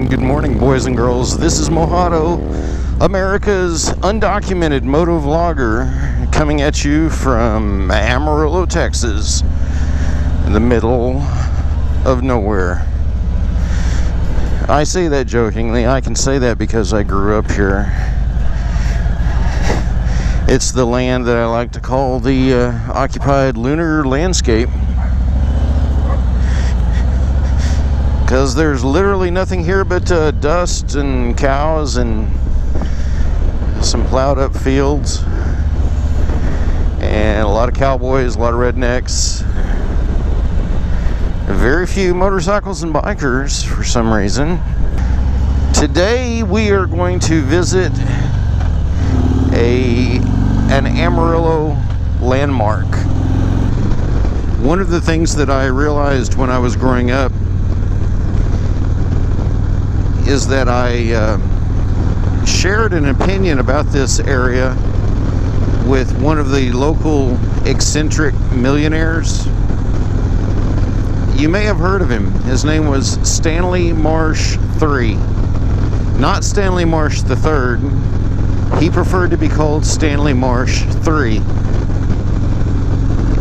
And good morning, boys and girls. This is Mojado, America's undocumented moto vlogger, coming at you from Amarillo, Texas, in the middle of nowhere. I say that jokingly. I can say that because I grew up here. It's the land that I like to call the occupied lunar landscape, because there's literally nothing here but dust and cows and some plowed up fields and a lot of cowboys, a lot of rednecks, very few motorcycles and bikers for some reason. Today we are going to visit an Amarillo landmark. One of the things that I realized when I was growing up is that I shared an opinion about this area with one of the local eccentric millionaires. You may have heard of him. His name was Stanley Marsh III. Not Stanley Marsh III. He preferred to be called Stanley Marsh III.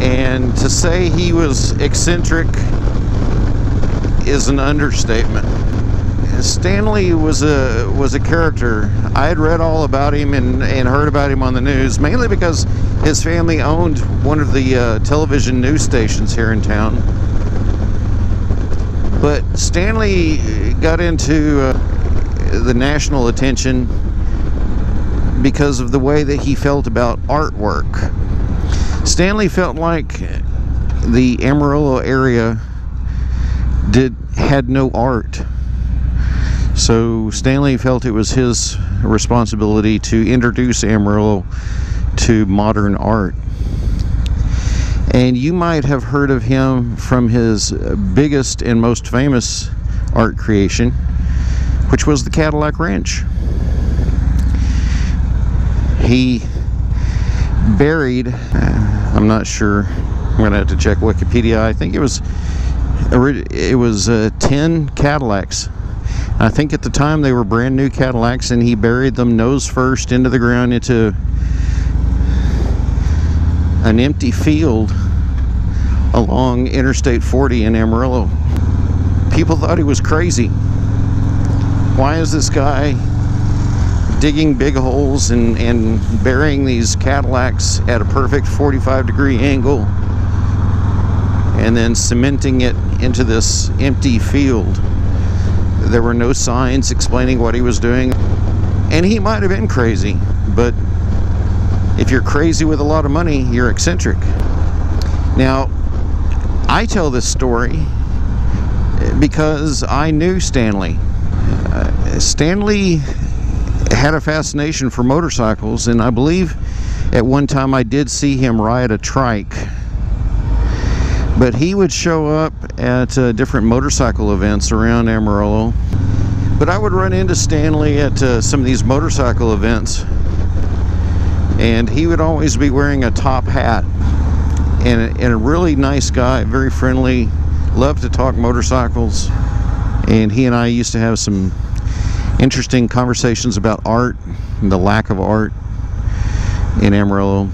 And to say he was eccentric is an understatement. Stanley was a character. I had read all about him and heard about him on the news, mainly because his family owned one of the television news stations here in town. But Stanley got into the national attention because of the way that he felt about artwork. Stanley felt like the Amarillo area had no art. So Stanley felt it was his responsibility to introduce Amarillo to modern art. And you might have heard of him from his biggest and most famous art creation, which was the Cadillac Ranch. He buried, I'm not sure, I'm going to have to check Wikipedia. I think it was 10 Cadillacs. I think at the time they were brand new Cadillacs, and he buried them nose first into the ground into an empty field along Interstate 40 in Amarillo. People thought he was crazy. Why is this guy digging big holes and burying these Cadillacs at a perfect 45-degree angle and then cementing it into this empty field? There were no signs explaining what he was doing, and he might have been crazy, but if you're crazy with a lot of money, you're eccentric. Now, I tell this story because I knew Stanley. Stanley had a fascination for motorcycles, and I believe at one time I did see him ride a trike. But he would show up at different motorcycle events around Amarillo. But I would run into Stanley at some of these motorcycle events, and he would always be wearing a top hat. And a really nice guy, very friendly, loved to talk motorcycles. And he and I used to have some interesting conversations about art and the lack of art in Amarillo.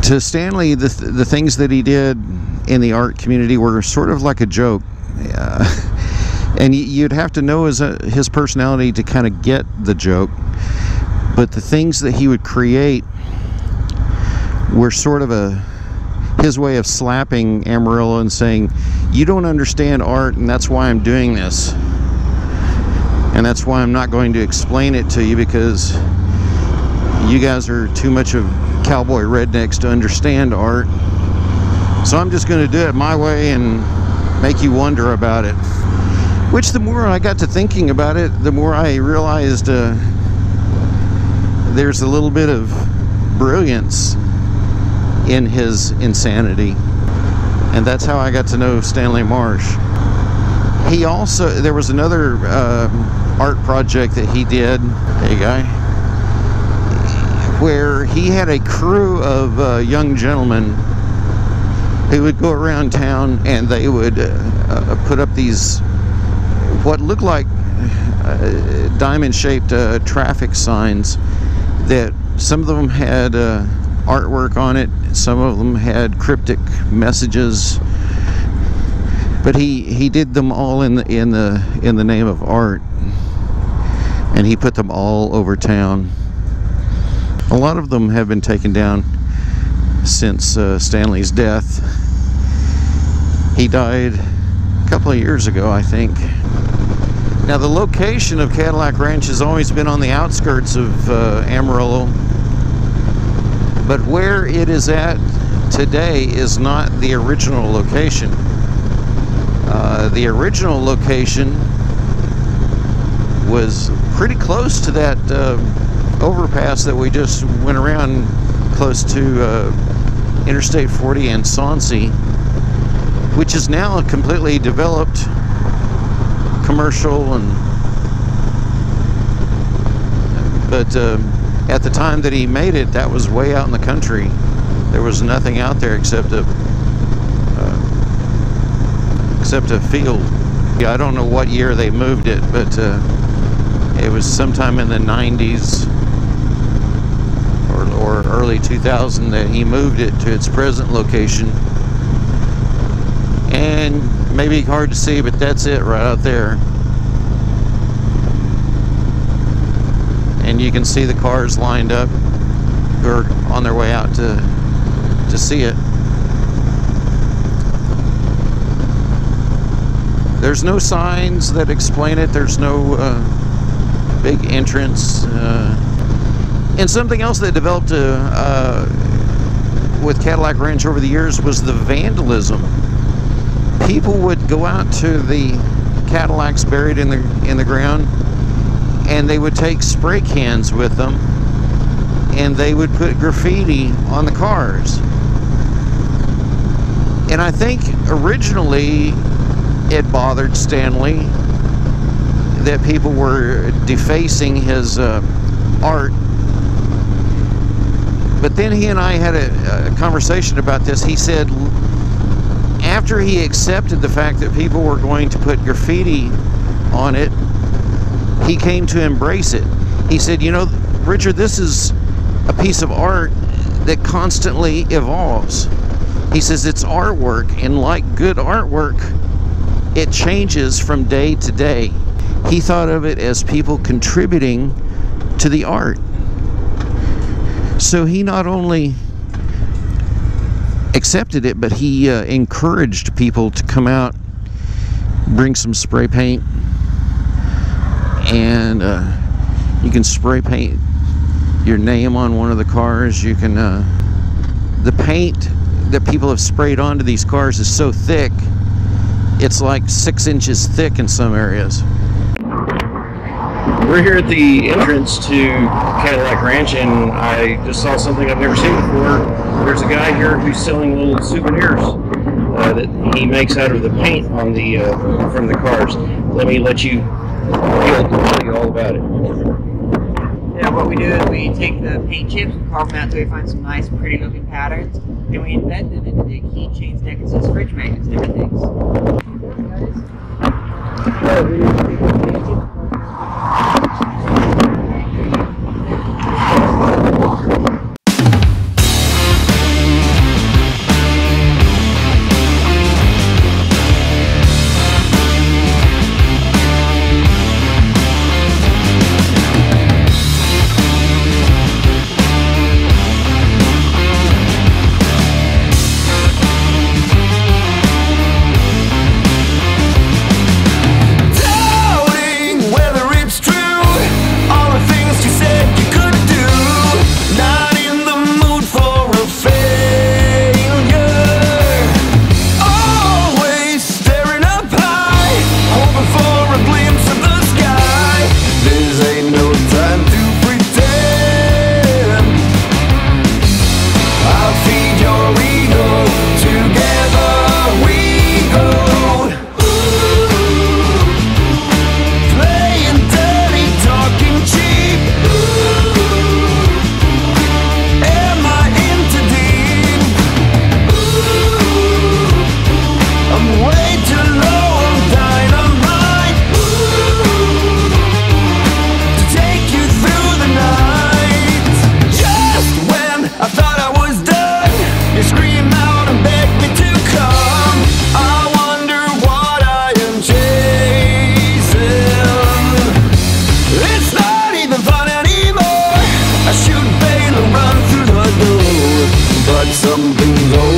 To Stanley, the things that he did in the art community were sort of like a joke. And you'd have to know his personality to kind of get the joke. But the things that he would create were sort of his way of slapping Amarillo and saying, you don't understand art, and that's why I'm doing this. And that's why I'm not going to explain it to you, because you guys are too much of cowboy rednecks to understand art. So I'm just going to do it my way and make you wonder about it. Which, the more I got to thinking about it, the more I realized there's a little bit of brilliance in his insanity. And that's how I got to know Stanley Marsh. He also, there was another art project that he did, hey guy, where he had a crew of young gentlemen who would go around town, and they would put up these what looked like diamond-shaped traffic signs that some of them had artwork on it, some of them had cryptic messages, but he did them all in the name of art, and he put them all over town. A lot of them have been taken down since Stanley's death. He died a couple of years ago, I think. Now, the location of Cadillac Ranch has always been on the outskirts of Amarillo, but where it is at today is not the original location. The original location was pretty close to that overpass that we just went around, close to Interstate 40 and Soncy, which is now a completely developed commercial, but at the time that he made it, that was way out in the country. There was nothing out there except a field. Yeah, I don't know what year they moved it, but it was sometime in the 90s or early 2000 that he moved it to its present location. And maybe hard to see, but that's it right out there. And you can see the cars lined up who are on their way out to see it. There's no signs that explain it. There's no big entrance. And something else that developed with Cadillac Ranch over the years was the vandalism. People would go out to the Cadillacs buried in the ground, and they would take spray cans with them, and they would put graffiti on the cars. And I think originally it bothered Stanley that people were defacing his art. But then he and I had a conversation about this. He said after he accepted the fact that people were going to put graffiti on it, he came to embrace it. He said, you know, Richard, this is a piece of art that constantly evolves. He says it's artwork, and like good artwork, it changes from day to day. He thought of it as people contributing to the art. So he not only accepted it, but he encouraged people to come out, bring some spray paint, and you can spray paint your name on one of the cars. You can the paint that people have sprayed onto these cars is so thick, it's like 6 inches thick in some areas. We're here at the entrance to Cadillac Ranch, and I just saw something I've never seen before. There's a guy here who's selling little souvenirs that he makes out of the paint on the from the cars. Let you tell you all about it. Yeah, what we do is we take the paint chips and carve them out until we find some nice, pretty looking patterns, and we embed them into the keychains, necklaces, fridge magnets, and different things. but something's